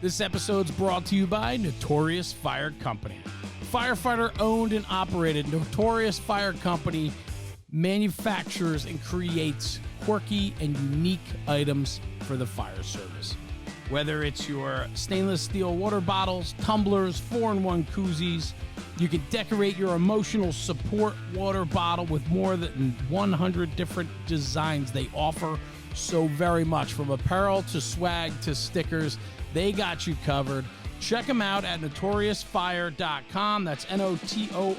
This episode's brought to you by Notorious Fire Company. Firefighter owned and operated, Notorious Fire Company manufactures and creates quirky and unique items for the fire service. Whether it's your stainless steel water bottles, tumblers, 4-in-1 koozies, you can decorate your emotional support water bottle with more than 100 different designs they offer so very much. From apparel to swag to stickers, they got you covered. Check them out at notoriousfire.com. That's Notorious,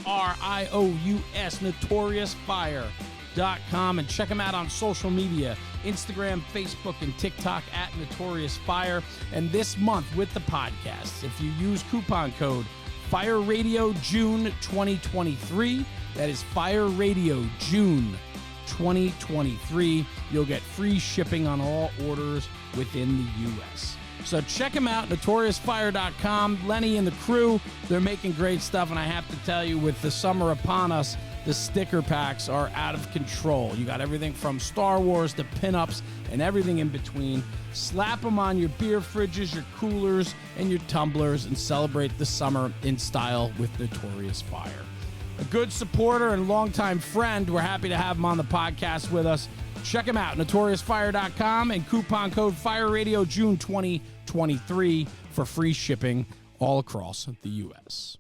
notoriousfire.com. And check them out on social media, Instagram, Facebook, and TikTok at Notorious Fire. And this month with the podcast, if you use coupon code Fire Radio June 2023, that is Fire Radio June 2023, you'll get free shipping on all orders within the U.S. So check them out, notoriousfire.com. Lenny and the crew, they're making great stuff, and I have to tell you, with the summer upon us, the sticker packs are out of control. You got everything from Star Wars to pinups and everything in between. Slap them on your beer fridges, your coolers, and your tumblers, and celebrate the summer in style with Notorious Fire. A good supporter and longtime friend. We're happy to have him on the podcast with us. Check him out, notoriousfire.com, and coupon code FIRERADIO June 2023 for free shipping all across the U.S.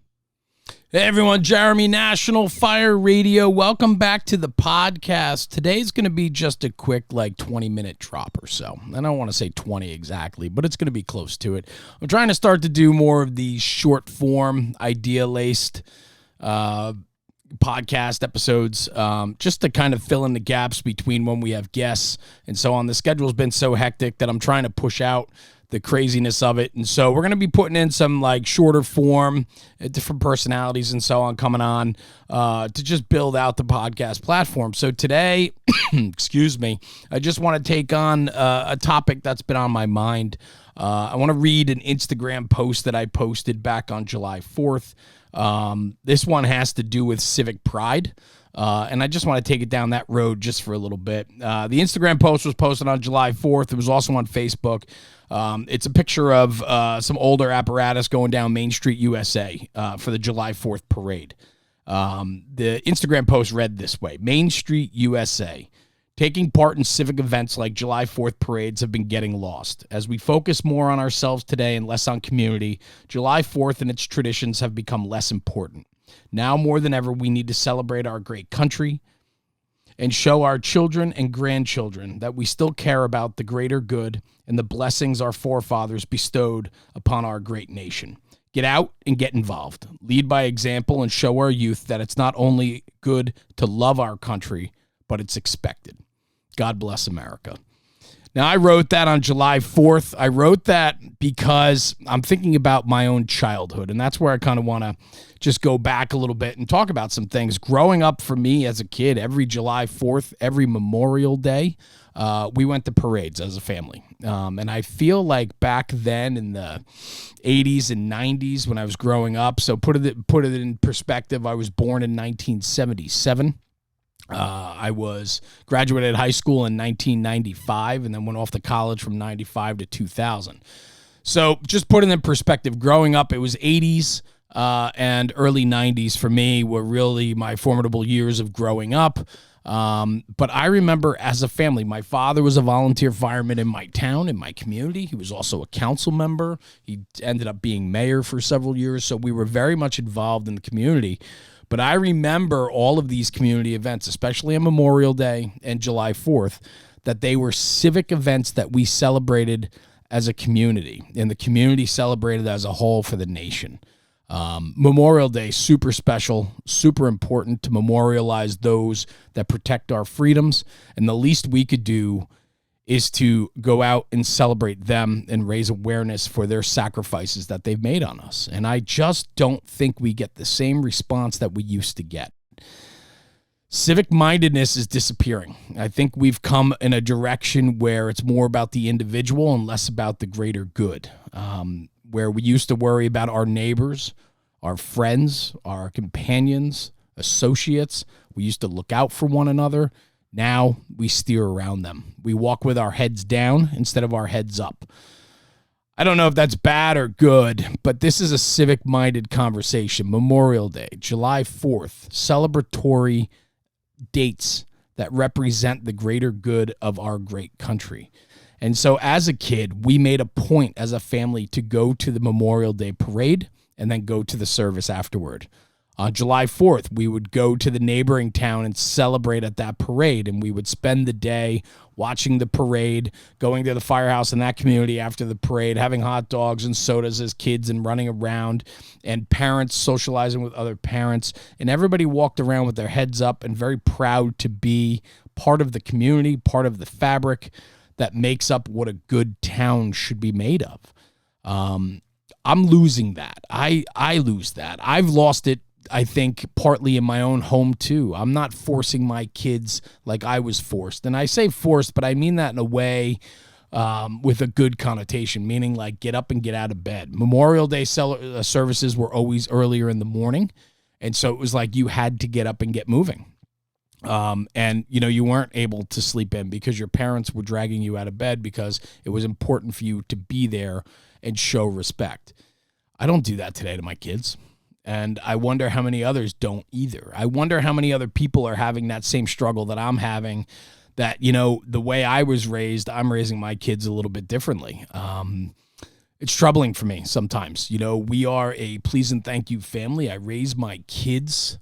Hey everyone, Jeremy, National Fire Radio. Welcome back to the podcast. Today's going to be just a quick 20-minute drop or so. I don't want to say 20 exactly, but it's going to be close to it. I'm trying to start to do more of these short form, idea-laced podcast episodes, just to kind of fill in the gaps between when we have guests and so on. The schedule's been so hectic that I'm trying to push out the craziness of it. And so we're going to be putting in some shorter form, different personalities and so on coming on to just build out the podcast platform. So today, excuse me, I just want to take on a topic that's been on my mind. I want to read an Instagram post that I posted back on July 4th. This one has to do with civic pride. And I just want to take it down that road just for a little bit. The Instagram post was posted on July 4th. It was also on Facebook. It's a picture of some older apparatus going down Main Street, USA, for the July 4th parade. The Instagram post read this way: Main Street, USA. Taking part in civic events like July 4th parades have been getting lost. As we focus more on ourselves today and less on community, July 4th and its traditions have become less important. Now more than ever, we need to celebrate our great country and show our children and grandchildren that we still care about the greater good and the blessings our forefathers bestowed upon our great nation. Get out and get involved. Lead by example and show our youth that it's not only good to love our country, but it's expected. God bless America. Now, I wrote that on July 4th. I wrote that because I'm thinking about my own childhood, and that's where I kind of want to just go back a little bit and talk about some things. Growing up for me as a kid, every July 4th, every Memorial Day, we went to parades as a family. And I feel like back then in the 80s and 90s when I was growing up, so put it in perspective, I was born in 1977. I was graduated high school in 1995 and then went off to college from 95 to 2000. So just put it in perspective, growing up, it was 80s and early 90s for me were really my formidable years of growing up. But I remember as a family, my father was a volunteer fireman in my town, in my community. He was also a council member. He ended up being mayor for several years. So we were very much involved in the community. But I remember all of these community events, especially on Memorial Day and July 4th, that they were civic events that we celebrated as a community, and the community celebrated as a whole for the nation. Memorial Day, super special, super important to memorialize those that protect our freedoms, and the least we could do is to go out and celebrate them and raise awareness for their sacrifices that they've made on us. And I just don't think we get the same response that we used to get. Civic mindedness is disappearing. I think we've come in a direction where it's more about the individual and less about the greater good. Where we used to worry about our neighbors, our friends, our companions, associates. We used to look out for one another. Now we steer around them. We walk with our heads down instead of our heads up. I don't know if that's bad or good, but this is a civic-minded conversation. Memorial Day, July 4th, celebratory dates that represent the greater good of our great country. And so as a kid, we made a point as a family to go to the Memorial Day parade and then go to the service afterward. On July 4th, we would go to the neighboring town and celebrate at that parade, and we would spend the day watching the parade, going to the firehouse in that community after the parade, having hot dogs and sodas as kids and running around, and parents socializing with other parents. And everybody walked around with their heads up and very proud to be part of the community, part of the fabric that makes up what a good town should be made of. I'm losing that. I lose that. I've lost it, I think, partly in my own home too. I'm not forcing my kids like I was forced. And I say forced, but I mean that in a way with a good connotation, meaning like get up and get out of bed. Memorial Day services were always earlier in the morning. And so it was like you had to get up and get moving. And, you know, you weren't able to sleep in because your parents were dragging you out of bed because it was important for you to be there and show respect. I don't do that today to my kids. And I wonder how many others don't either. I wonder how many other people are having that same struggle that I'm having, that, you know, the way I was raised, I'm raising my kids a little bit differently. It's troubling for me sometimes. You know, we are a please and thank you family. I raise my kids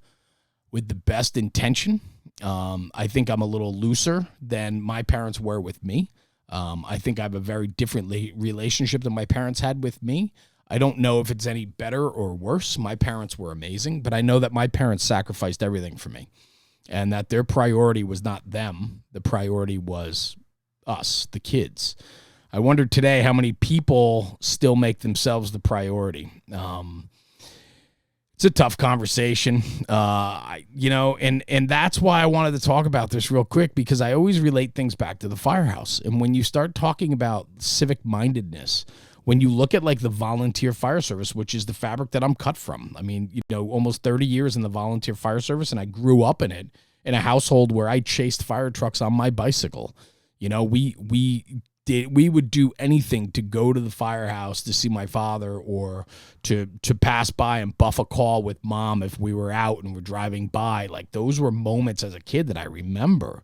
with the best intention. I think I'm a little looser than my parents were with me. I think I have a very different relationship than my parents had with me. I don't know if it's any better or worse. My parents were amazing, but I know that my parents sacrificed everything for me and that their priority was not them. The priority was us, the kids. I wonder today how many people still make themselves the priority. It's a tough conversation, and that's why I wanted to talk about this real quick, because I always relate things back to the firehouse. And when you start talking about civic mindedness, when you look at like the volunteer fire service, which is the fabric that I'm cut from, I mean, you know, almost 30 years in the volunteer fire service, and I grew up in it in a household where I chased fire trucks on my bicycle. You know, we would do anything to go to the firehouse to see my father, or to pass by and buff a call with mom if we were out and were driving by. Like, those were moments as a kid that I remember,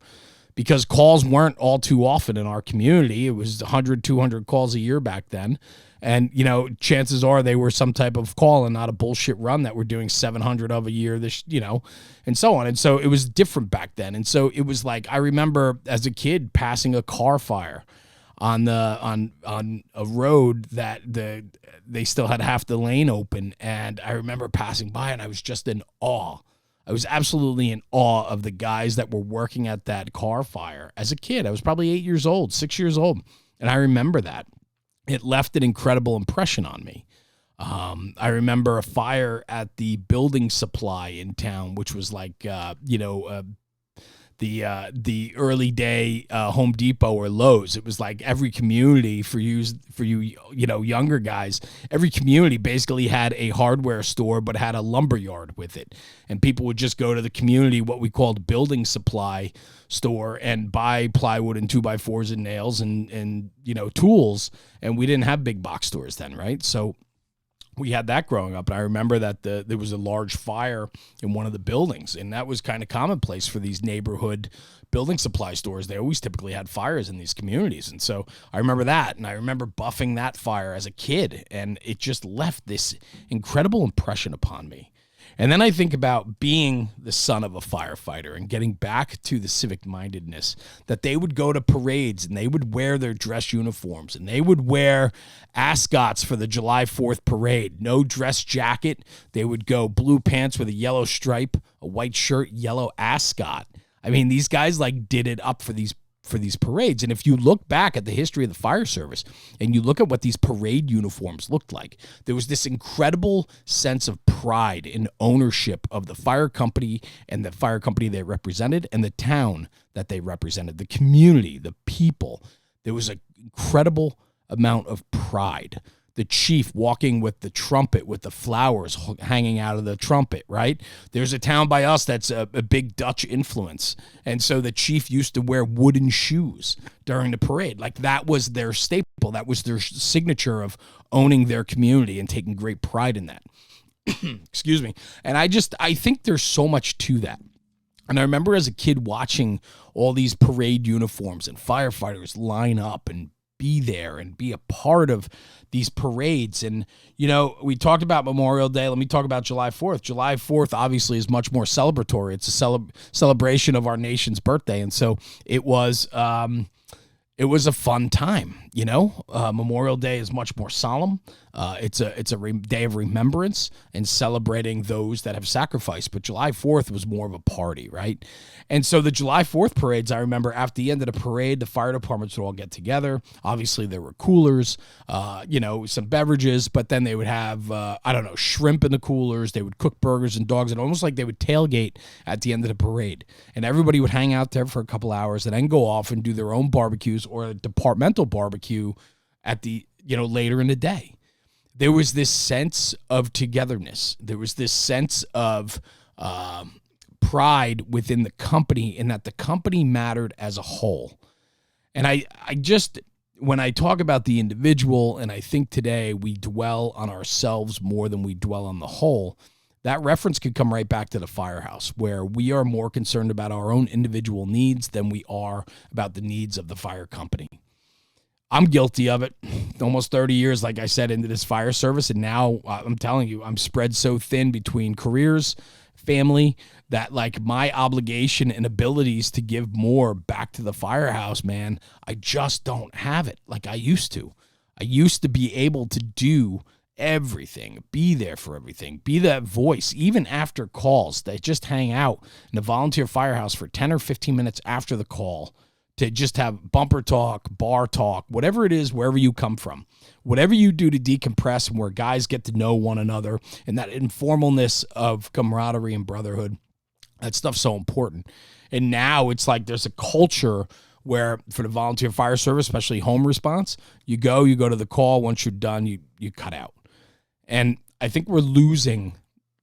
because calls weren't all too often in our community. It was 100, 200 calls a year back then. And, you know, chances are they were some type of call and not a bullshit run that we're doing 700 of a year, and so on. And so it was different back then. And so it was like, I remember as a kid passing a car fire on a road that they still had half the lane open. And I remember passing by and I was just in awe. I was absolutely in awe of the guys that were working at that car fire. As a kid, I was probably 6 years old. And I remember that. It left an incredible impression on me. I remember a fire at the building supply in town, which was like, the early day Home Depot or Lowe's. It was like every community for you younger guys, every community basically had a hardware store but had a lumber yard with it. And people would just go to the community, what we called building supply store, and buy plywood and 2x4s and nails and tools. And we didn't have big box stores then, right? So we had that growing up. And I remember that there was a large fire in one of the buildings, and that was kind of commonplace for these neighborhood building supply stores. They always typically had fires in these communities. And so I remember that, and I remember buffing that fire as a kid, and it just left this incredible impression upon me. And then I think about being the son of a firefighter and getting back to the civic mindedness, that they would go to parades and they would wear their dress uniforms and they would wear ascots for the July 4th parade. No dress jacket. They would go blue pants with a yellow stripe, a white shirt, yellow ascot. I mean, these guys like did it up for these parades. And if you look back at the history of the fire service and you look at what these parade uniforms looked like, there was this incredible sense of pride and ownership of the fire company and the fire company they represented and the town that they represented, the community, the people. There was an incredible amount of pride the chief walking with the trumpet with the flowers hanging out of the trumpet, right? There's a town by us that's a big Dutch influence. And so the chief used to wear wooden shoes during the parade. Like that was their staple. That was their signature of owning their community and taking great pride in that. Excuse me. And I think there's so much to that. And I remember as a kid watching all these parade uniforms and firefighters line up and be there and be a part of these parades. And, you know, we talked about Memorial Day. Let me talk about July 4th. July 4th obviously is much more celebratory. It's a celebration of our nation's birthday. And so it was a fun time, you know. Memorial Day is much more solemn. It's a day of remembrance and celebrating those that have sacrificed. But July 4th was more of a party, right? And so the July 4th parades, I remember after the end of the parade, the fire departments would all get together. Obviously, there were coolers, some beverages, but then they would have, shrimp in the coolers. They would cook burgers and dogs, and almost like they would tailgate at the end of the parade. And everybody would hang out there for a couple hours and then go off and do their own barbecues or a departmental barbecue at the, later in the day. There was this sense of togetherness. There was this sense of pride within the company in that the company mattered as a whole. And I just, when I talk about the individual, and I think today we dwell on ourselves more than we dwell on the whole, that reference could come right back to the firehouse, where we are more concerned about our own individual needs than we are about the needs of the fire company. I'm guilty of it. Almost 30 years, like I said, into this fire service. And now I'm telling you, I'm spread so thin between careers, family, that like my obligation and abilities to give more back to the firehouse, man, I just don't have it like I used to. I used to be able to do everything, be there for everything, be that voice, even after calls. They just hang out in a volunteer firehouse for 10 or 15 minutes after the call, to just have bumper talk, bar talk, whatever it is, wherever you come from, whatever you do to decompress and where guys get to know one another and that informalness of camaraderie and brotherhood, that stuff's so important. And now it's like there's a culture where for the volunteer fire service, especially home response, you go to the call. Once you're done, you cut out. And I think we're losing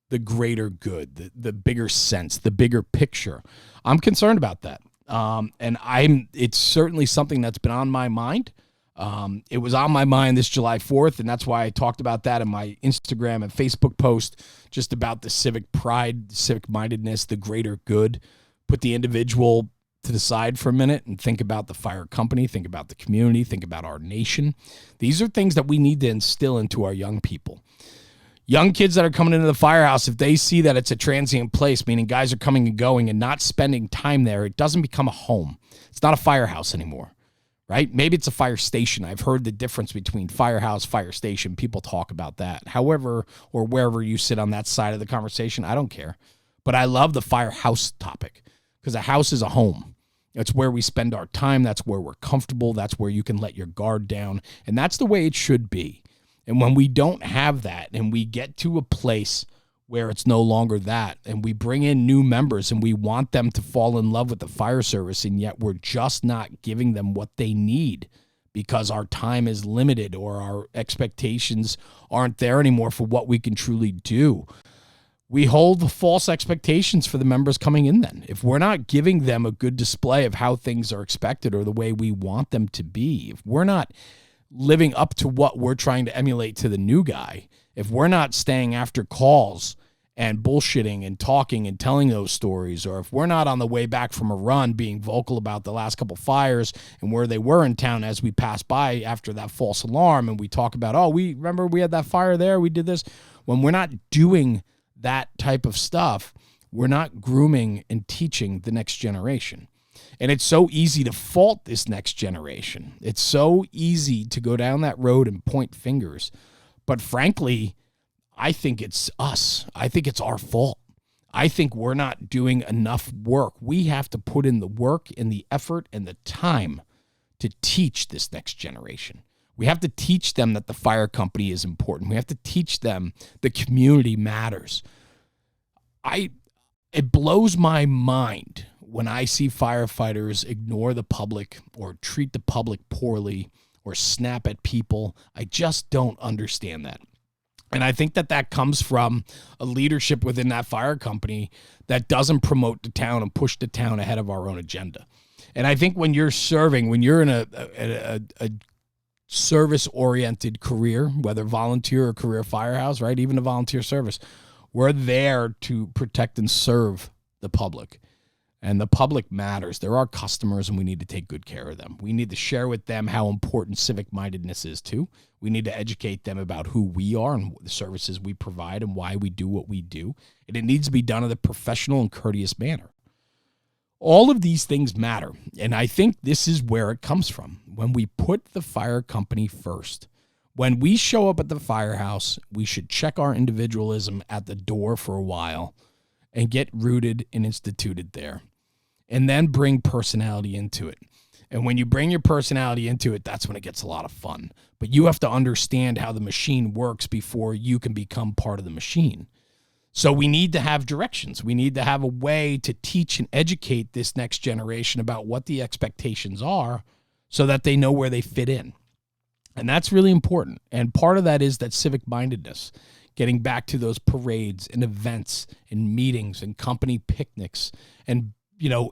the greater good, the bigger sense, the bigger picture. I'm concerned about that. And it's certainly something that's been on my mind. It was on my mind this July 4th, and that's why I talked about that in my Instagram and Facebook post, just about the civic pride, civic mindedness, the greater good. Put the individual to the side for a minute and think about the fire company, think about the community, think about our nation. These are things that we need to instill into our young people. Young kids that are coming into the firehouse, if they see that it's a transient place, meaning guys are coming and going and not spending time there, it doesn't become a home. It's not a firehouse anymore, right? Maybe it's a fire station. I've heard the difference between firehouse, fire station. People talk about that. However, or wherever you sit on that side of the conversation, I don't care. But I love the firehouse topic because a house is a home. It's where we spend our time. That's where we're comfortable. That's where you can let your guard down. And that's the way it should be. And when we don't have that and we get to a place where it's no longer that and we bring in new members and we want them to fall in love with the fire service, and yet we're just not giving them what they need because our time is limited or our expectations aren't there anymore for what we can truly do. We hold false expectations for the members coming in then. If we're not giving them a good display of how things are expected or the way we want them to be, if we're not living up to what we're trying to emulate to the new guy, if we're not staying after calls and bullshitting and talking and telling those stories, or if we're not on the way back from a run being vocal about the last couple fires and where they were in town as we pass by after that false alarm and we talk about, we remember we had that fire there, we did this. When we're not doing that type of stuff, we're not grooming and teaching the next generation. And it's so easy to fault this next generation. It's so easy to go down that road and point fingers. But frankly, I think it's us. I think it's our fault. I think we're not doing enough work. We have to put in the work and the effort and the time to teach this next generation. We have to teach them that the fire company is important. We have to teach them the community matters. It blows my mind when I see firefighters ignore the public or treat the public poorly or snap at people. I just don't understand that. And I think that that comes from a leadership within that fire company that doesn't promote the town and push the town ahead of our own agenda. And I think when you're serving, when you're in a service-oriented career, whether volunteer or career firehouse, right, even a volunteer service, we're there to protect and serve the public. And the public matters. They're our customers, and we need to take good care of them. We need to share with them how important civic-mindedness is, too. We need to educate them about who we are and the services we provide and why we do what we do. And it needs to be done in a professional and courteous manner. All of these things matter, and I think this is where it comes from. When we put the fire company first, when we show up at the firehouse, we should check our individualism at the door for a while and get rooted and instituted there. And then bring personality into it. And when you bring your personality into it, that's when it gets a lot of fun. But you have to understand how the machine works before you can become part of the machine. So we need to have directions. We need to have a way to teach and educate this next generation about what the expectations are so that they know where they fit in. And that's really important. And part of that is that civic mindedness, getting back to those parades and events and meetings and company picnics and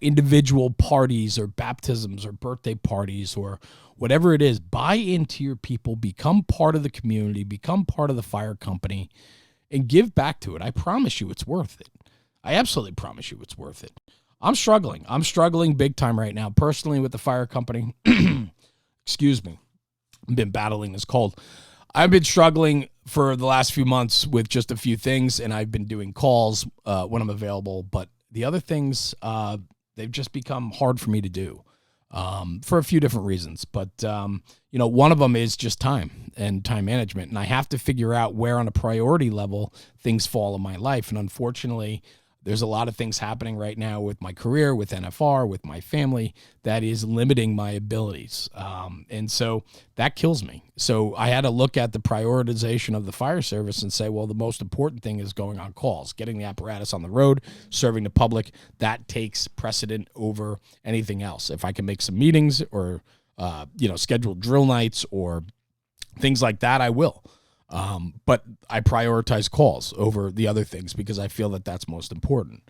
individual parties or baptisms or birthday parties or whatever it is. Buy into your people, become part of the community, become part of the fire company, and give back to it. I promise you it's worth it. I absolutely promise you it's worth it. I'm struggling. I'm struggling big time right now, personally, with the fire company. Excuse me. I've been battling this cold. I've been struggling for the last few months with just a few things, and I've been doing calls when I'm available, but the other things, they've just become hard for me to do for a few different reasons. But, one of them is just time and time management. And I have to figure out where on a priority level things fall in my life. And unfortunately, there's a lot of things happening right now with my career, with NFR, with my family, that is limiting my abilities. And so that kills me. So I had to look at the prioritization of the fire service and say, well, the most important thing is going on calls, getting the apparatus on the road, serving the public. That takes precedent over anything else. If I can make some meetings or, schedule drill nights or things like that, I will. But I prioritize calls over the other things because I feel that that's most important.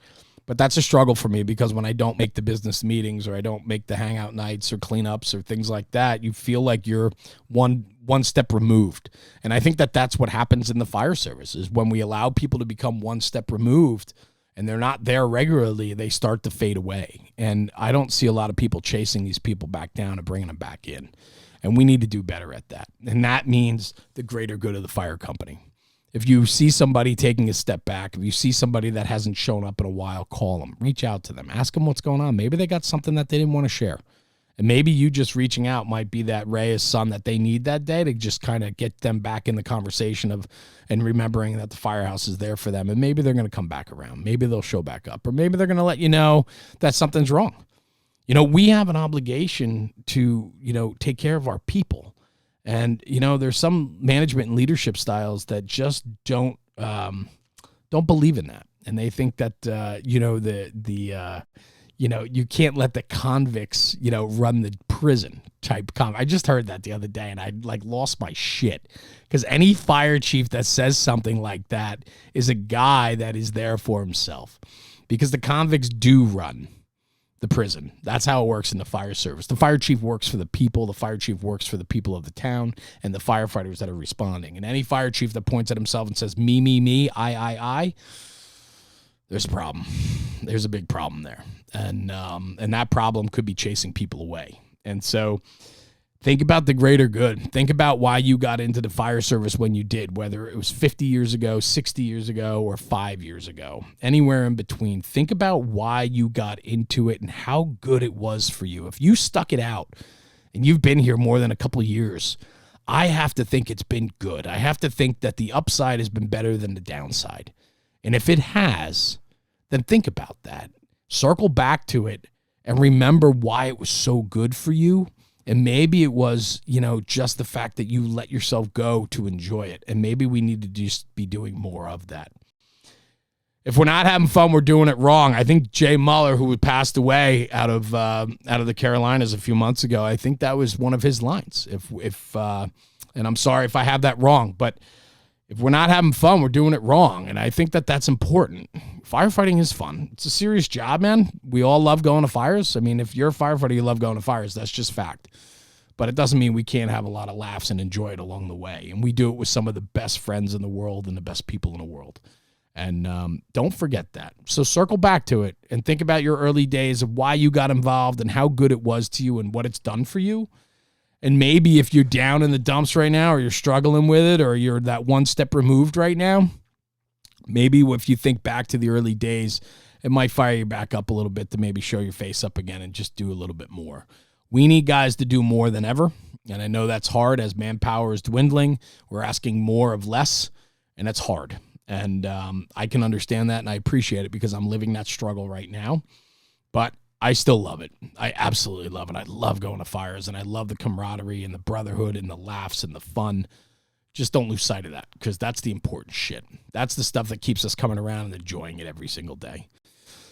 But that's a struggle for me because when I don't make the business meetings or I don't make the hangout nights or cleanups or things like that, you feel like you're one step removed. And I think that that's what happens in the fire service is when we allow people to become one step removed and they're not there regularly, they start to fade away. And I don't see a lot of people chasing these people back down and bringing them back in. And we need to do better at that. And that means the greater good of the fire company. If you see somebody taking a step back, if you see somebody that hasn't shown up in a while, call them, reach out to them, ask them what's going on. Maybe they got something that they didn't want to share. And maybe you just reaching out might be that ray of sun that they need that day to just kind of get them back in the conversation of and remembering that the firehouse is there for them. And maybe they're going to come back around. Maybe they'll show back up. Or maybe they're going to let you know that something's wrong. We have an obligation to, take care of our people. And, there's some management and leadership styles that just don't believe in that. And they think that, you can't let the convicts, run the prison type I just heard that the other day and I lost my shit because any fire chief that says something like that is a guy that is there for himself because the convicts do run the prison. That's how it works in the fire service. The fire chief works for the people. The fire chief works for the people of the town and the firefighters that are responding. And any fire chief that points at himself and says, me, I, there's a problem. There's a big problem there. And that problem could be chasing people away. And so think about the greater good. Think about why you got into the fire service when you did, whether it was 50 years ago, 60 years ago, or 5 years ago, anywhere in between. Think about why you got into it and how good it was for you. If you stuck it out and you've been here more than a couple of years, I have to think it's been good. I have to think that the upside has been better than the downside. And if it has, then think about that. Circle back to it and remember why it was so good for you. And maybe it was, just the fact that you let yourself go to enjoy it. And maybe we need to just be doing more of that. If we're not having fun, we're doing it wrong. I think Jay Muller, who passed away out of the Carolinas a few months ago, I think that was one of his lines. And I'm sorry if I have that wrong, but if we're not having fun, we're doing it wrong. And I think that that's important. Firefighting is fun. It's a serious job, man. We all love going to fires. I mean, if you're a firefighter, you love going to fires. That's just fact. But it doesn't mean we can't have a lot of laughs and enjoy it along the way. And we do it with some of the best friends in the world and the best people in the world. And don't forget that. So circle back to it and think about your early days of why you got involved and how good it was to you and what it's done for you. And maybe if you're down in the dumps right now, or you're struggling with it, or you're that one step removed right now, maybe if you think back to the early days, it might fire you back up a little bit to maybe show your face up again and just do a little bit more. We need guys to do more than ever. And I know that's hard as manpower is dwindling. We're asking more of less, and it's hard. And I can understand that, and I appreciate it because I'm living that struggle right now. But I still love it. I absolutely love it. I love going to fires, and I love the camaraderie and the brotherhood and the laughs and the fun. Just don't lose sight of that, because that's the important shit. That's the stuff that keeps us coming around and enjoying it every single day.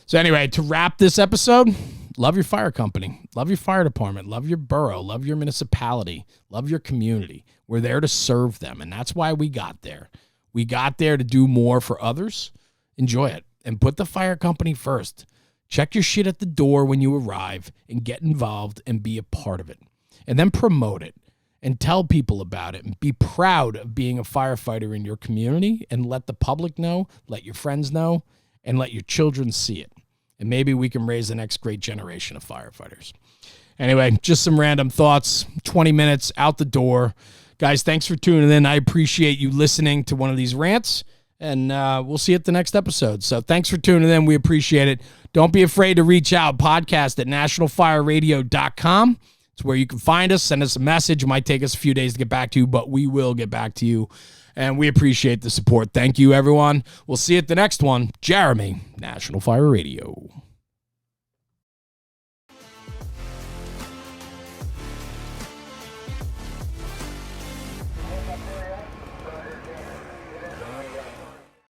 So anyway, to wrap this episode, love your fire company. Love your fire department. Love your borough. Love your municipality. Love your community. We're there to serve them, and that's why we got there. We got there to do more for others. Enjoy it, and put the fire company first. Check your shit at the door when you arrive and get involved and be a part of it. And then promote it and tell people about it and be proud of being a firefighter in your community, and let the public know, let your friends know, and let your children see it. And maybe we can raise the next great generation of firefighters. Anyway, just some random thoughts, 20 minutes out the door. Guys, thanks for tuning in. I appreciate you listening to one of these rants. And we'll see you at the next episode. So thanks for tuning in. We appreciate it. Don't be afraid to reach out. Podcast at nationalfireradio.com. It's where you can find us. Send us a message. It might take us a few days to get back to you, but we will get back to you. And we appreciate the support. Thank you, everyone. We'll see you at the next one. Jeremy, National Fire Radio.